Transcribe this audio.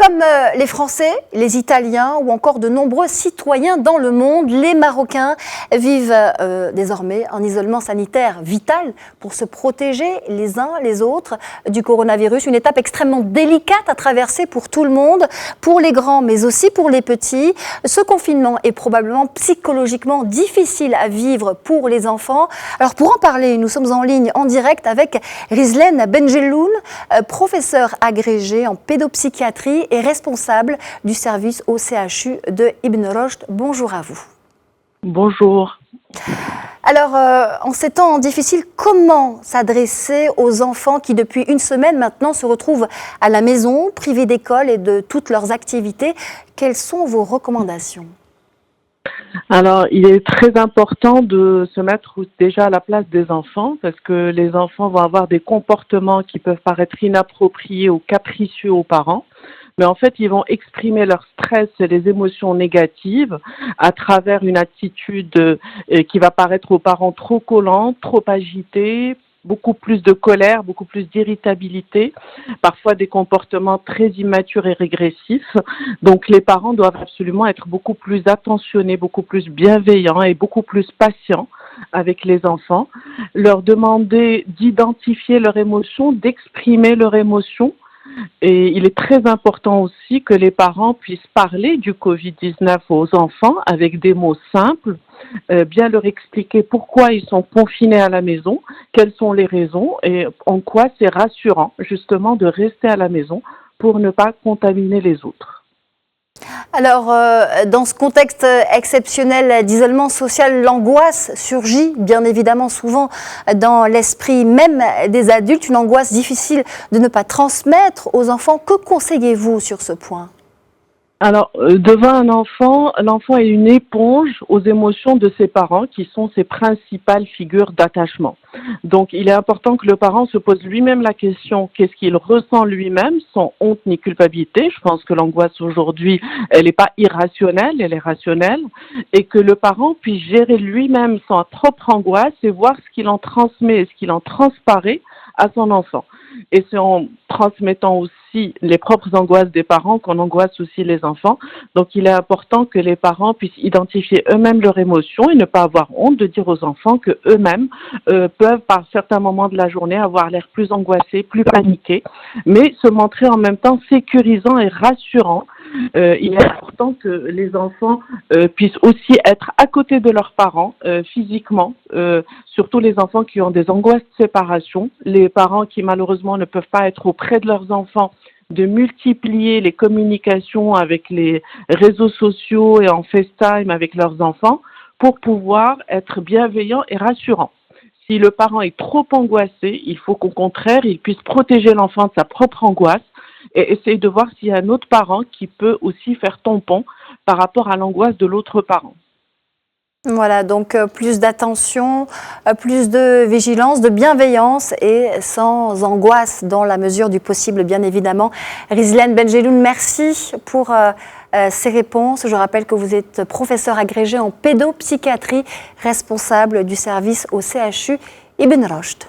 Comme les Français, les Italiens ou encore de nombreux citoyens dans le monde, les Marocains vivent désormais en isolement sanitaire vital pour se protéger les uns les autres du coronavirus. Une étape extrêmement délicate à traverser pour tout le monde, pour les grands mais aussi pour les petits. Ce confinement est probablement psychologiquement difficile à vivre pour les enfants. Alors pour en parler, nous sommes en ligne en direct avec Rizlen Benjeloun, professeur agrégé en pédopsychiatrie et responsable du service au CHU de Ibn Rushd. Bonjour à vous. Bonjour. Alors, en ces temps difficiles, comment s'adresser aux enfants qui, depuis une semaine maintenant, se retrouvent à la maison, privés d'école et de toutes leurs activités? Quelles sont vos recommandations? Alors, il est très important de se mettre déjà à la place des enfants parce que les enfants vont avoir des comportements qui peuvent paraître inappropriés ou capricieux aux parents. Mais en fait, ils vont exprimer leur stress et les émotions négatives à travers une attitude qui va paraître aux parents trop collante, trop agitée, beaucoup plus de colère, beaucoup plus d'irritabilité, parfois des comportements très immatures et régressifs. Donc les parents doivent absolument être beaucoup plus attentionnés, beaucoup plus bienveillants et beaucoup plus patients avec les enfants, leur demander d'identifier leurs émotions, d'exprimer leurs émotions. Et il est très important aussi que les parents puissent parler du Covid-19 aux enfants avec des mots simples, bien leur expliquer pourquoi ils sont confinés à la maison, quelles sont les raisons et en quoi c'est rassurant justement de rester à la maison pour ne pas contaminer les autres. Alors, dans ce contexte exceptionnel d'isolement social, l'angoisse surgit bien évidemment souvent dans l'esprit même des adultes, une angoisse difficile de ne pas transmettre aux enfants. Que conseillez-vous sur ce point ? Alors, devant un enfant, l'enfant est une éponge aux émotions de ses parents qui sont ses principales figures d'attachement. Donc, il est important que le parent se pose lui-même la question, qu'est-ce qu'il ressent lui-même, sans honte ni culpabilité. Je pense que l'angoisse aujourd'hui, elle n'est pas irrationnelle, elle est rationnelle, et que le parent puisse gérer lui-même sa propre angoisse et voir ce qu'il en transmet et ce qu'il en transparaît à son enfant. Et c'est en transmettant aussi les propres angoisses des parents qu'on angoisse aussi les enfants. Donc, il est important que les parents puissent identifier eux-mêmes leurs émotions et ne pas avoir honte de dire aux enfants que eux-mêmes peuvent, par certains moments de la journée, avoir l'air plus angoissés, plus paniqués, mais se montrer en même temps sécurisants et rassurants. Il est important que les enfants puissent aussi être à côté de leurs parents physiquement, surtout les enfants qui ont des angoisses de séparation, les parents qui malheureusement ne peuvent pas être auprès de leurs enfants, de multiplier les communications avec les réseaux sociaux et en FaceTime avec leurs enfants pour pouvoir être bienveillants et rassurants. Si le parent est trop angoissé, il faut qu'au contraire, il puisse protéger l'enfant de sa propre angoisse et essayer de voir s'il y a un autre parent qui peut aussi faire tampon par rapport à l'angoisse de l'autre parent. Voilà, donc plus d'attention, plus de vigilance, de bienveillance et sans angoisse dans la mesure du possible, bien évidemment. Rizlen Benjeloun, merci pour ces réponses. Je rappelle que vous êtes professeur agrégé en pédopsychiatrie, responsable du service au CHU Ibn Rushd.